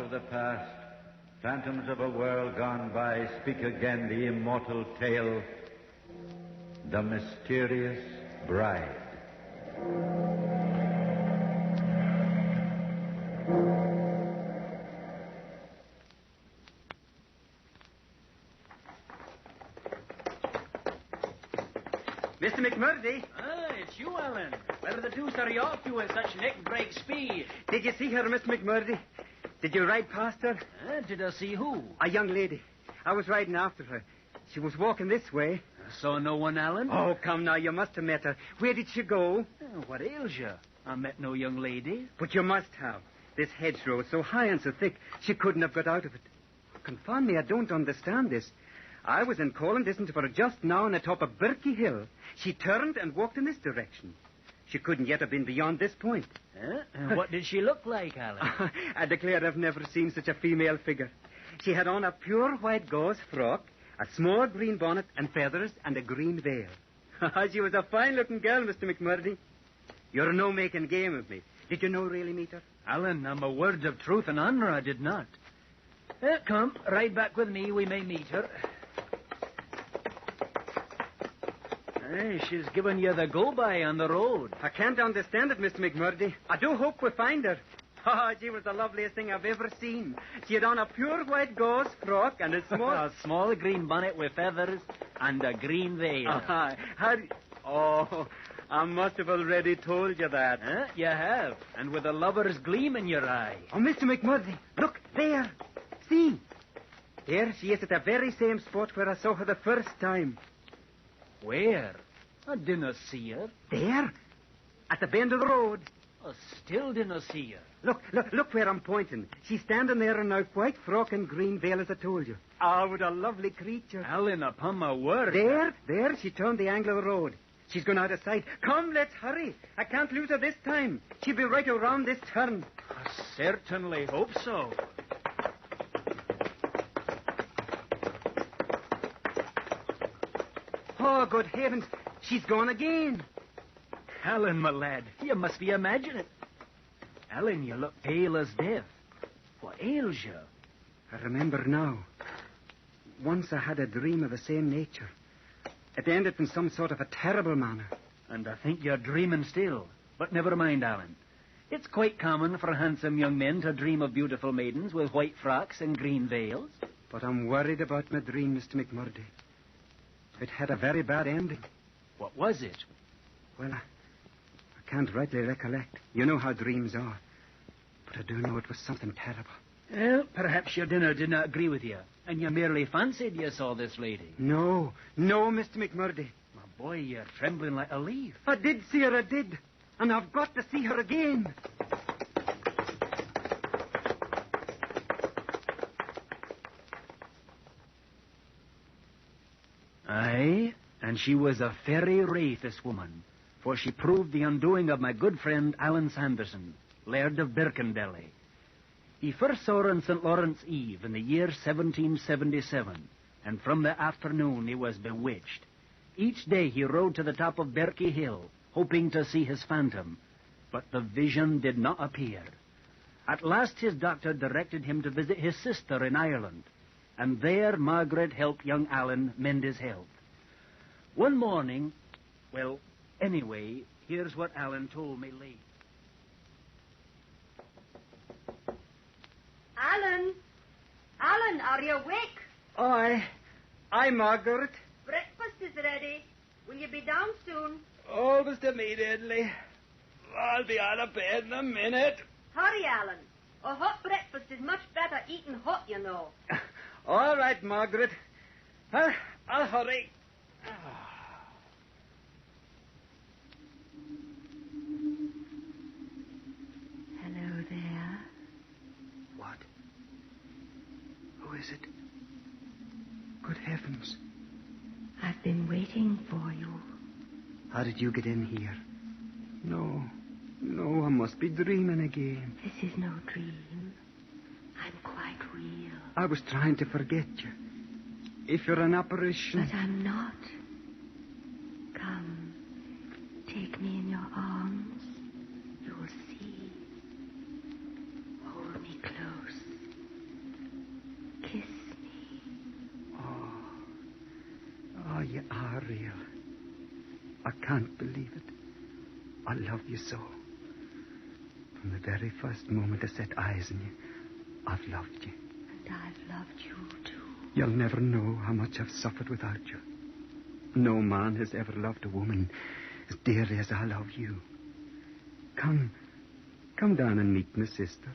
of the past, phantoms of a world gone by, speak again the immortal tale, The Mysterious Bride. Mr. McMurdy? Ah, it's you, Alan. Where the deuce are you off to in such neck-break speed? Did you see her, Mr. McMurdy? Did you ride past her? Did I see who? A young lady. I was riding after her. She was walking this way. Saw no one, Alan? Oh, come now, you must have met her. Where did she go? What ails you? I met no young lady. But you must have. This hedgerow is so high and so thick, she couldn't have got out of it. Confound me, I don't understand this. I was in calling distance for her just now on the top of Birkie Hill. She turned and walked in this direction. She couldn't yet have been beyond this point. And what did she look like, Alan? I declare I've never seen such a female figure. She had on a pure white gauze frock, a small green bonnet and feathers, and a green veil. She was a fine-looking girl, Mr. McMurdy. You're no making game of me. Did you no really meet her? Alan, I'm a word of truth and honor, I did not. Come, ride back with me, we may meet her. She's given you the go-by on the road. I can't understand it, Mr. McMurdy. I do hope we find her. She was the loveliest thing I've ever seen. She had on a pure white gauze frock and a small... a small green bonnet with feathers and a green veil. I must have already told you that. You have, and with a lover's gleam in your eye. Oh, Mr. McMurdy, look, there. See? There she is at the very same spot where I saw her the first time. Where? I didn't see her. There? At the bend of the road. I still didn't see her. Look where I'm pointing. She's standing there in a white frock and green veil, as I told you. Oh, what a lovely creature. Alan, upon my word. There, she turned the angle of the road. She's gone out of sight. Come, let's hurry. I can't lose her this time. She'll be right around this turn. I certainly hope so. Oh, good heavens. She's gone again. Alan, my lad, you must be imagining. Alan, you look pale as death. What ails you? I remember now. Once I had a dream of the same nature. It ended in some sort of a terrible manner. And I think you're dreaming still. But never mind, Alan. It's quite common for handsome young men to dream of beautiful maidens with white frocks and green veils. But I'm worried about my dream, Mr. McMurdy. It had a very bad ending. What was it? Well, I can't rightly recollect. You know how dreams are. But I do know it was something terrible. Well, perhaps your dinner did not agree with you, and you merely fancied you saw this lady. No, Mr. McMurdy. My boy, you're trembling like a leaf. I did see her, I did. And I've got to see her again. Aye, and she was a fairy wraith, this woman, for she proved the undoing of my good friend Alan Sanderson, Laird of Birkendelly. He first saw her on St. Lawrence Eve in the year 1777, and from that afternoon he was bewitched. Each day he rode to the top of Birkie Hill, hoping to see his phantom, but the vision did not appear. At last his doctor directed him to visit his sister in Ireland, and there Margaret helped young Alan mend his health. One morning, well, anyway, here's what Alan told me late. Alan, are you awake? Aye, Margaret. Breakfast is ready. Will you be down soon? Always immediately. I'll be out of bed in a minute. Hurry, Alan. A hot breakfast is much better eaten hot, you know. All right, Margaret. I'll hurry. Hello there. What? Who is it? Good heavens. I've been waiting for you. How did you get in here? No, I must be dreaming again. This is no dream. I'm quite real. I was trying to forget you. If you're an apparition... But I'm not. Come, take me in your arms. You'll see. Hold me close. real. I can't believe it. I love you so. From the very first moment I set eyes on you, I've loved you. And I've loved you, too. You'll never know how much I've suffered without you. No man has ever loved a woman as dearly as I love you. Come down and meet my sister.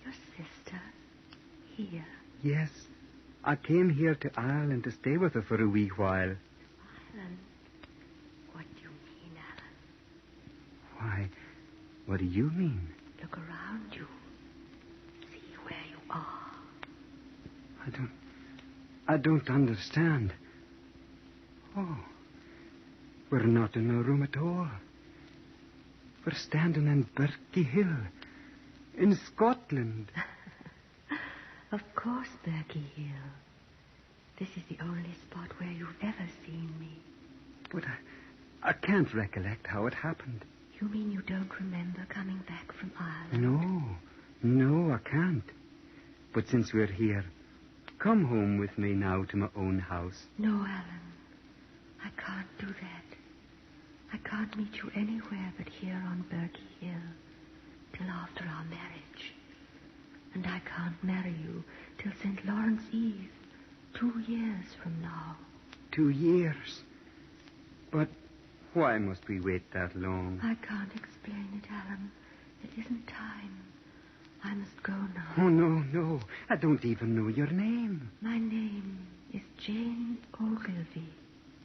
Your sister? Here? Yes. I came here to Ireland to stay with her for a wee while. Alan? What do you mean, Alan? Why, what do you mean? Look around you. See where you are. I don't understand. Oh, we're not in a room at all. We're standing in Birkie Hill, in Scotland. Of course, Birkie Hill. This is the only spot where you've ever seen me. But I can't recollect how it happened. You mean you don't remember coming back from Ireland? No, I can't. But since we're here, come home with me now to my own house. No, Alan. I can't do that. I can't meet you anywhere but here on Birkie Hill till after our marriage. And I can't marry you till St. Lawrence Eve, 2 years from now. 2 years? But why must we wait that long? I can't explain it, Alan. There isn't time. I must go now. Oh, no. I don't even know your name. My name is Jane Ogilvy.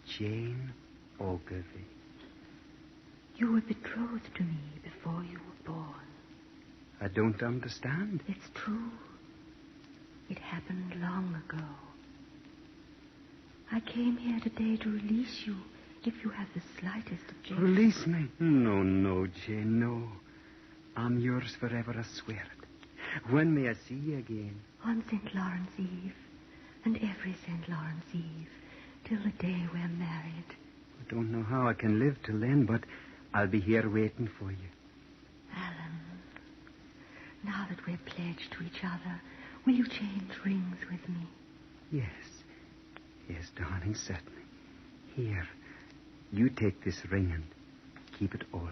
Jane Ogilvy. You were betrothed to me before you were born. I don't understand. It's true. It happened long ago. I came here today to release you if you have the slightest objection. Release me? No, Jane, no. I'm yours forever, I swear it. When may I see you again? On St. Lawrence Eve, and every St. Lawrence Eve, till the day we're married. I don't know how I can live till then, but I'll be here waiting for you. Alan, now that we're pledged to each other, will you change rings with me? Yes, darling, certainly. Here, you take this ring and keep it always.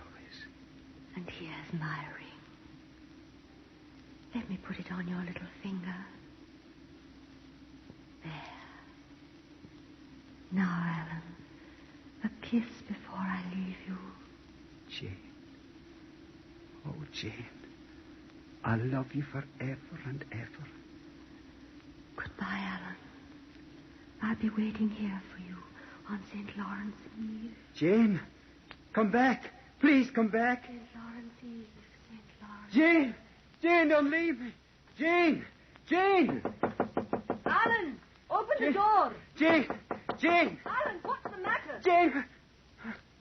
And here's my ring. Let me put it on your little finger. There. Now, Alan, a kiss before I leave you. Jane. Oh, Jane. I'll love you forever and ever. Goodbye, Alan. I'll be waiting here for you on St. Lawrence Eve. Jane, come back. Please come back. St. Lawrence Eve, St. Lawrence. Jane, don't leave me. Jane. Alan, open the door. Jane. Alan, what's the matter? Jane.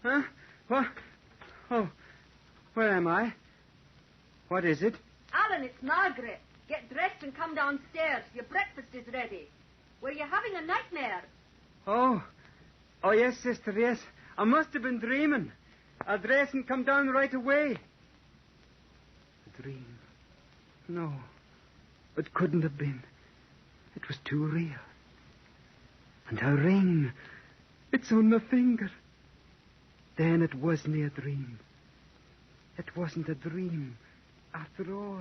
Huh? What? Oh, where am I? What is it? Alan, it's Margaret. Get dressed and come downstairs. Your breakfast is ready. Were you having a nightmare? Oh, yes, sister, yes. I must have been dreaming. I'll dress and come down right away. A dream? No, it couldn't have been. It was too real. And her ring, it's on my finger. Then it wasn't a dream. It wasn't a dream after all.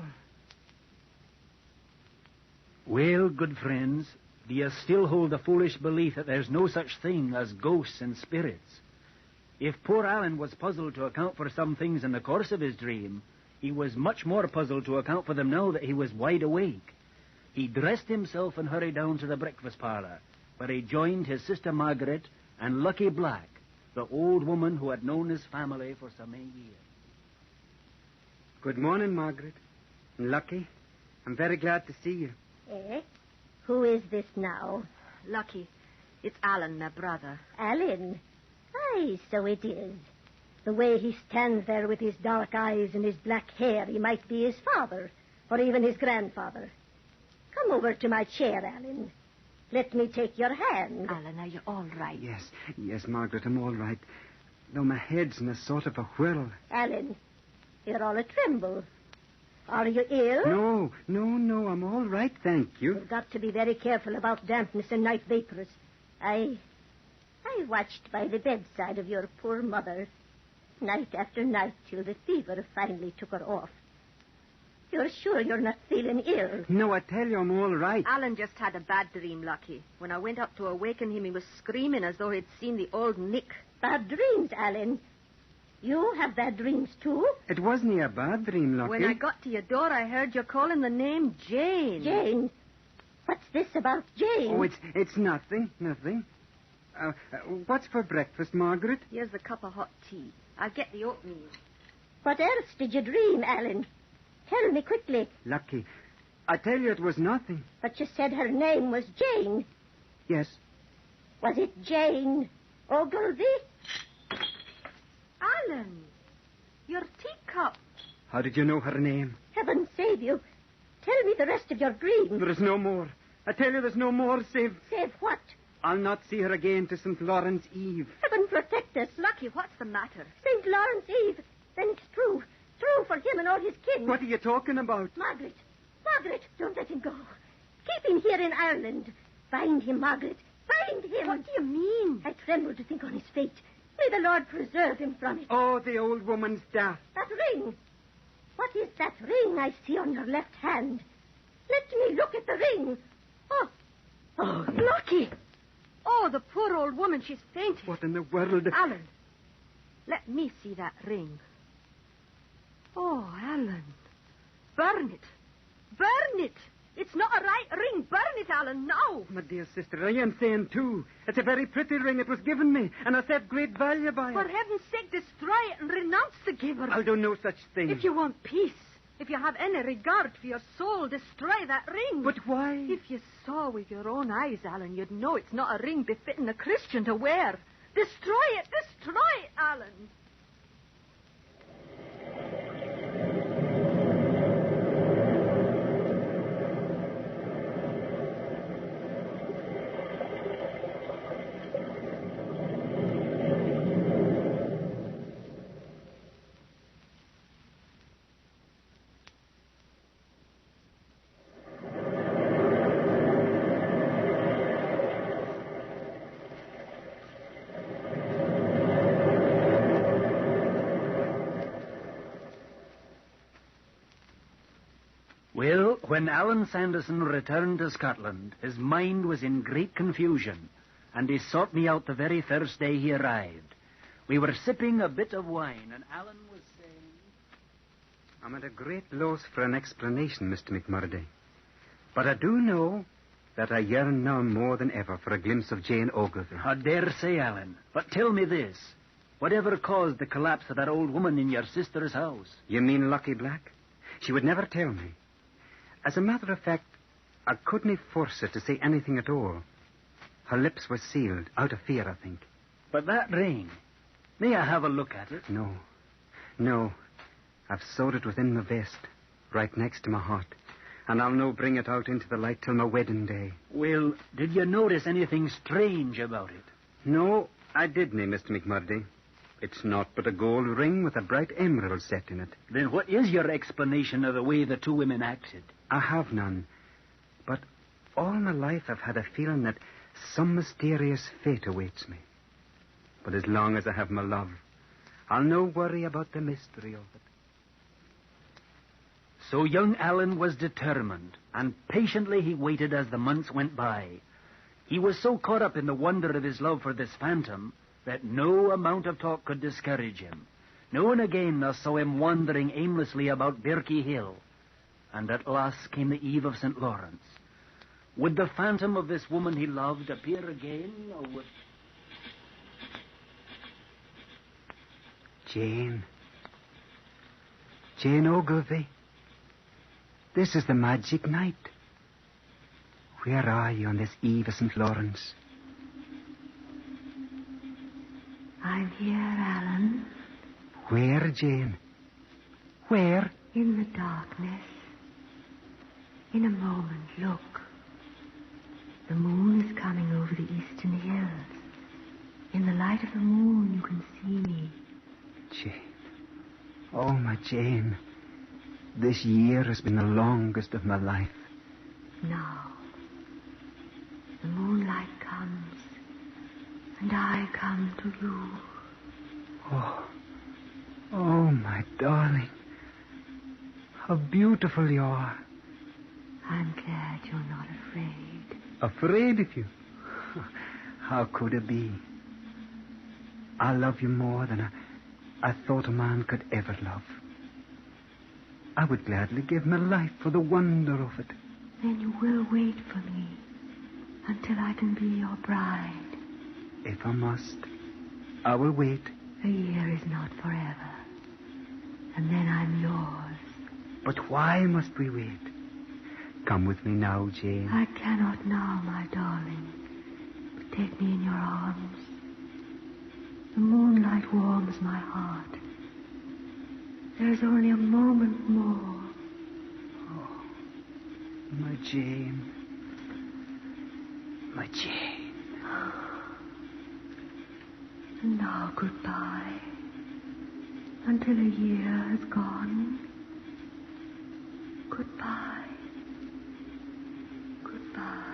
Well, good friends, do you still hold the foolish belief that there's no such thing as ghosts and spirits? If poor Alan was puzzled to account for some things in the course of his dream, he was much more puzzled to account for them now that he was wide awake. He dressed himself and hurried down to the breakfast parlour, where he joined his sister Margaret and Lucky Black, the old woman who had known his family for so many years. Good morning, Margaret. And Lucky, I'm very glad to see you. Eh? Who is this now? Lucky. It's Alan, my brother. Alan? Aye, so it is. The way he stands there with his dark eyes and his black hair, he might be his father, or even his grandfather. Come over to my chair, Alan. Let me take your hand. Alan, are you all right? Yes, Margaret, I'm all right. Though my head's in a sort of a whirl. Alan, you're all a tremble. Are you ill? No, I'm all right, thank you. You've got to be very careful about dampness and night vapors. I I watched by the bedside of your poor mother, night after night, till the fever finally took her off. You're sure you're not feeling ill? No, I tell you, I'm all right. Alan just had a bad dream, Lucky. When I went up to awaken him, he was screaming as though he'd seen the old Nick. Bad dreams, Alan. You have bad dreams, too? It wasn't a bad dream, Lucky. When I got to your door, I heard you calling the name Jane. Jane? What's this about Jane? Oh, it's nothing. What's for breakfast, Margaret? Here's a cup of hot tea. I'll get the oatmeal. What else did you dream, Alan? Tell me quickly. Lucky, I tell you it was nothing. But you said her name was Jane. Yes. Was it Jane Ogilvy? Alan, your teacup. How did you know her name? Heaven save you. Tell me the rest of your dream. There is no more. I tell you there's no more, save... Save what? I'll not see her again to St. Lawrence Eve. Heaven protect us. Lucky, what's the matter? St. Lawrence Eve. Then it's true. True for him and all his kin. What are you talking about? Margaret, don't let him go. Keep him here in Ireland. Find him, Margaret. Find him. What do you mean? I tremble to think on his fate. May the Lord preserve him from it. Oh, the old woman's death. That ring. What is that ring I see on your left hand? Let me look at the ring. Oh, Lucky. Oh, the poor old woman, she's fainted. What in the world? Alan, let me see that ring. Oh, Alan. Burn it. Burn it. It's not a right ring. Burn it, Alan, now. My dear sister, I am saying, too. It's a very pretty ring. It was given me, and I set great value by it. For heaven's sake, destroy it and renounce the giver. I'll do no such thing. If you want peace, if you have any regard for your soul, destroy that ring. But why? If you saw with your own eyes, Alan, you'd know it's not a ring befitting a Christian to wear. Destroy it. Destroy it, Alan. Well, when Alan Sanderson returned to Scotland, his mind was in great confusion, and he sought me out the very first day he arrived. We were sipping a bit of wine, and Alan was saying... I'm at a great loss for an explanation, Mr. McMurday. But I do know that I yearn now more than ever for a glimpse of Jane Ogilvy. I dare say, Alan. But tell me this. Whatever caused the collapse of that old woman in your sister's house? You mean Lucky Black? She would never tell me. As a matter of fact, I couldn't force her to say anything at all. Her lips were sealed, out of fear, I think. But that ring, may I have a look at it? No. I've sewed it within my vest, right next to my heart. And I'll no bring it out into the light till my wedding day. Well, did you notice anything strange about it? No, I didn't, Mr. McMurday. It's not but a gold ring with a bright emerald set in it. Then what is your explanation of the way the two women acted? I have none. But all my life I've had a feeling that some mysterious fate awaits me. But as long as I have my love, I'll no worry about the mystery of it. So young Alan was determined, and patiently he waited as the months went by. He was so caught up in the wonder of his love for this phantom that no amount of talk could discourage him. Now and again I saw him wandering aimlessly about Birkie Hill. And at last came the eve of St. Lawrence. Would the phantom of this woman he loved appear again, or would... Jane Ogilvy. This is the magic night. Where are you on this eve of St. Lawrence? I'm here, Alan. Where, Jane? Where? In the darkness. In a moment, look. The moon is coming over the eastern hills. In the light of the moon, you can see me. Jane. Oh, my Jane. This year has been the longest of my life. Now, the moonlight comes, and I I come to you. Oh, my darling. How beautiful you are. I'm glad you're not afraid. Afraid of you? How could it be? I love you more than I thought a man could ever love. I would gladly give my life for the wonder of it. Then you will wait for me until I can be your bride. If I must, I will wait. A year is not forever. And then I'm yours. But why must we wait? Come with me now, Jane. I cannot now, my darling. But take me in your arms. The moonlight warms my heart. There's only a moment more. Oh, my Jane. My Jane. And now goodbye. Until a year has gone. Goodbye. Goodbye.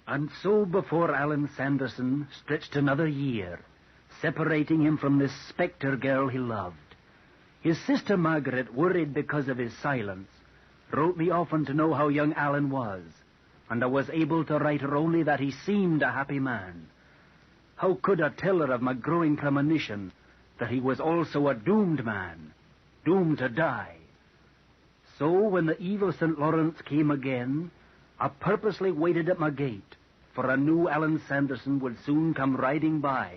And so before Alan Sanderson stretched another year, separating him from this spectre girl he loved. His sister Margaret, worried because of his silence, wrote me often to know how young Alan was, and I was able to write her only that he seemed a happy man. How could I tell her of my growing premonition that he was also a doomed man, doomed to die? So when the eve of St. Lawrence came again, I purposely waited at my gate, for I knew Alan Sanderson would soon come riding by.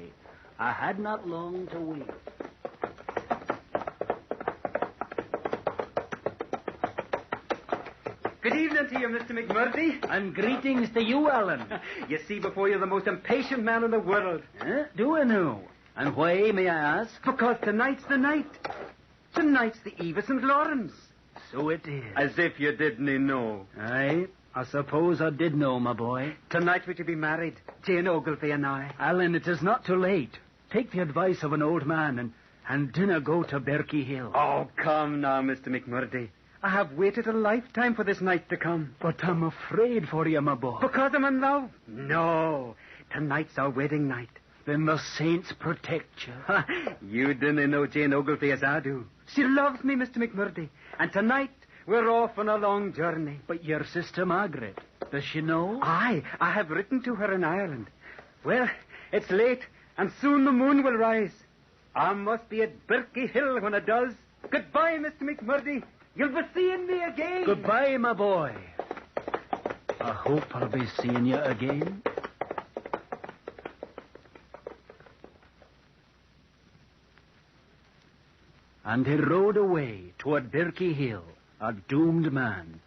I had not long to wait. Good evening to you, Mr. McMurdy. And greetings to you, Alan. You see before you the most impatient man in the world. Do I know? And why, may I ask? Because tonight's the night. Tonight's the eve of St. Lawrence. So it is. As if you didn't know. Aye, I suppose I did know, my boy. Tonight would you be married, Jane Ogilvy and I? Alan, it is not too late. Take the advice of an old man and dinna go to Berkey Hill. Oh, come now, Mr. McMurdy. I have waited a lifetime for this night to come. But I'm afraid for you, my boy. Because I'm in love? No. Tonight's our wedding night. Then the saints protect you. You didn't know Jane Ogilvy as I do. She loves me, Mr. McMurdy. And tonight, we're off on a long journey. But your sister Margaret, does she know? Aye, I have written to her in Ireland. Well, it's late, and soon the moon will rise. I must be at Berkey Hill when it does. Goodbye, Mr. McMurdy. You'll be seeing me again. Goodbye, my boy. I hope I'll be seeing you again. And he rode away toward Berkey Hill, a doomed man.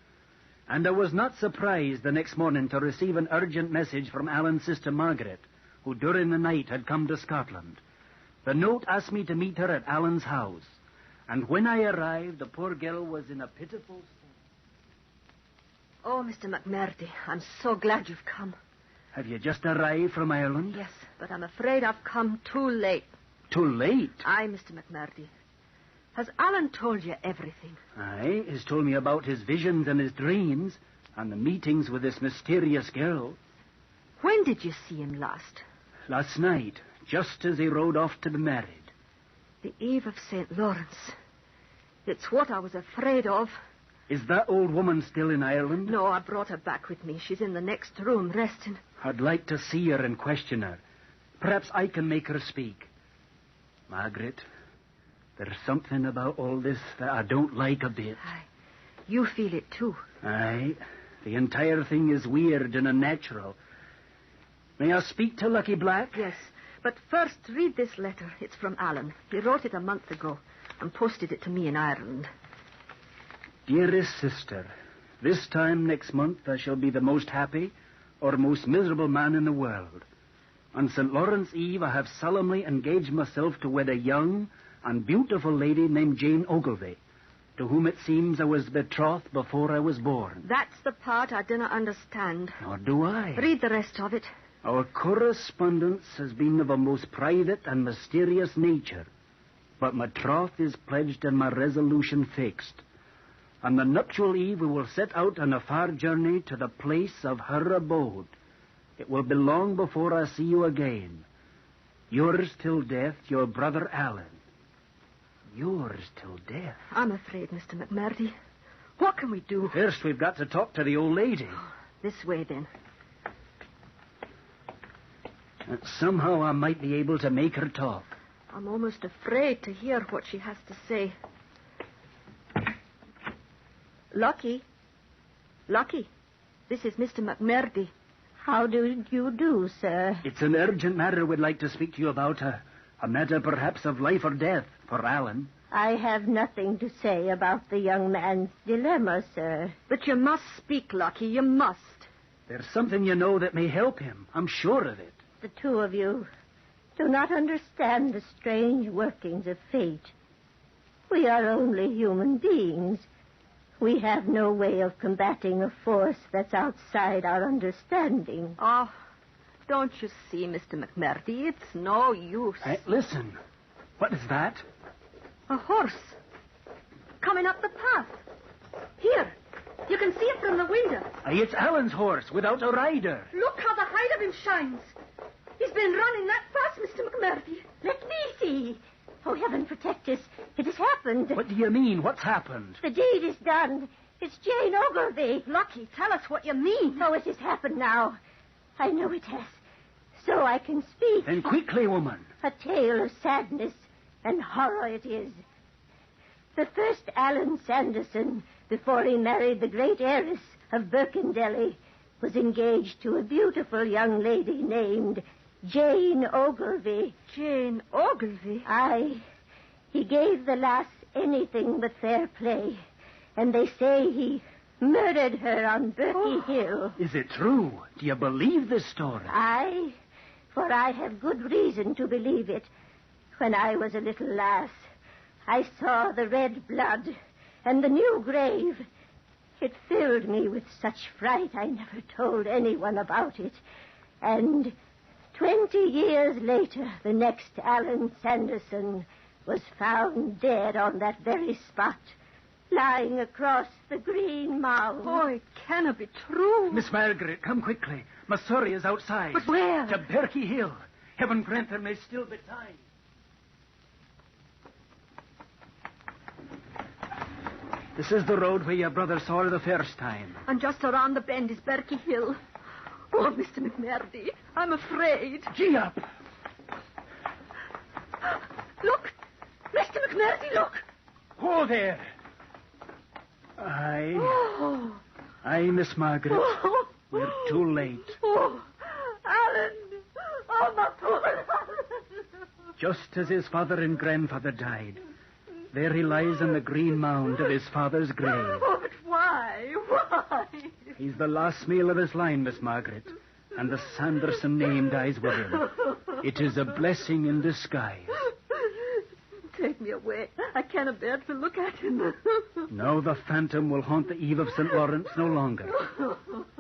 And I was not surprised the next morning to receive an urgent message from Alan's sister Margaret, who during the night had come to Scotland. The note asked me to meet her at Alan's house. And when I arrived, the poor girl was in a pitiful state. Oh, Mr. McMurdy, I'm so glad you've come. Have you just arrived from Ireland? Yes, but I'm afraid I've come too late. Too late? Aye, Mr. McMurdy. Has Alan told you everything? Aye, he's told me about his visions and his dreams and the meetings with this mysterious girl. When did you see him last? Last night, just as he rode off to be married. The eve of St. Lawrence. It's what I was afraid of. Is that old woman still in Ireland? No, I brought her back with me. She's in the next room, resting. I'd like to see her and question her. Perhaps I can make her speak. Margaret, there's something about all this that I don't like a bit. Aye, you feel it too. Aye, the entire thing is weird and unnatural. May I speak to Lucky Black? Yes, but first read this letter. It's from Alan. He wrote it a month ago and posted it to me in Ireland. Dearest sister, this time next month I shall be the most happy or most miserable man in the world. On St. Lawrence Eve I have solemnly engaged myself to wed a young and beautiful lady named Jane Ogilvy, to whom it seems I was betrothed before I was born. That's the part I didn't understand. Nor do I. Read the rest of it. Our correspondence has been of a most private and mysterious nature, but my troth is pledged and my resolution fixed. On the nuptial eve, we will set out on a far journey to the place of her abode. It will be long before I see you again. Yours till death, your brother Alan. Yours till death. I'm afraid, Mr. McMurdy. What can we do? First, we've got to talk to the old lady. This way, then. Somehow I might be able to make her talk. I'm almost afraid to hear what she has to say. Lucky, this is Mr. McMurdy. How do you do, sir? It's an urgent matter we'd like to speak to you about. A matter perhaps of life or death for Alan. I have nothing to say about the young man's dilemma, sir. But you must speak, Lucky. You must. There's something you know that may help him. I'm sure of it. The two of you do not understand the strange workings of fate. We are only human beings. We have no way of combating a force that's outside our understanding. Oh, don't you see, Mr. McMurdy? It's no use. Hey, listen. What is that? A horse. Coming up the path. Here. You can see it from the window. It's Alan's horse without a rider. Look how the hide of him shines. He's been running that fast, Mr. McMurdy. Let me see. Oh, heaven protect us. It has happened. What do you mean? What's happened? The deed is done. It's Jane Ogilvy. Lucky, tell us what you mean. Oh, it has happened now. I know it has. So I can speak. Then quickly, woman. A tale of sadness and horror it is. The first Alan Sanderson, before he married the great heiress of Birkendelly, was engaged to a beautiful young lady named Jane Ogilvy. Jane Ogilvy? Aye. He gave the lass anything but fair play. And they say he murdered her on Berkey Hill. Is it true? Do you believe this story? Aye, for I have good reason to believe it. When I was a little lass, I saw the red blood and the new grave. It filled me with such fright I never told anyone about it. And 20 years later, the next Alan Sanderson was found dead on that very spot, lying across the green mound. Oh, it cannot be true. Miss Margaret, come quickly. My surrey is outside. But where? To Berkey Hill. Heaven grant there may still be time. This is the road where your brother saw her the first time. And just around the bend is Berkey Hill. Oh, Mr. McMurdy, I'm afraid. Gee up. Look! Mr. McMurdy, look! Oh, there. Aye. Oh. Aye, Miss Margaret. Oh. We're too late. Oh, Alan! Oh, my poor Alan! Just as his father and grandfather died, there he lies on the green mound of his father's grave. Oh, but why? Why? He's the last meal of his line, Miss Margaret, and the Sanderson name dies with him. It is a blessing in disguise. Take me away. I cannot bear to look at him. Now the phantom will haunt the eve of St. Lawrence no longer.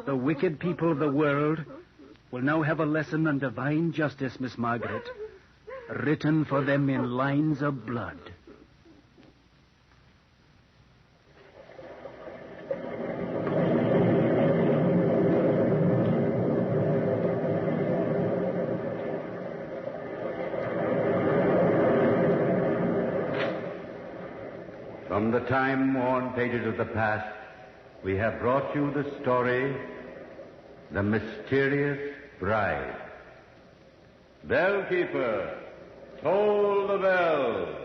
The wicked people of the world will now have a lesson on divine justice, Miss Margaret, written for them in lines of blood. From the time-worn pages of the past, we have brought you the story, The Mysterious Bride. Bellkeeper, toll the bell.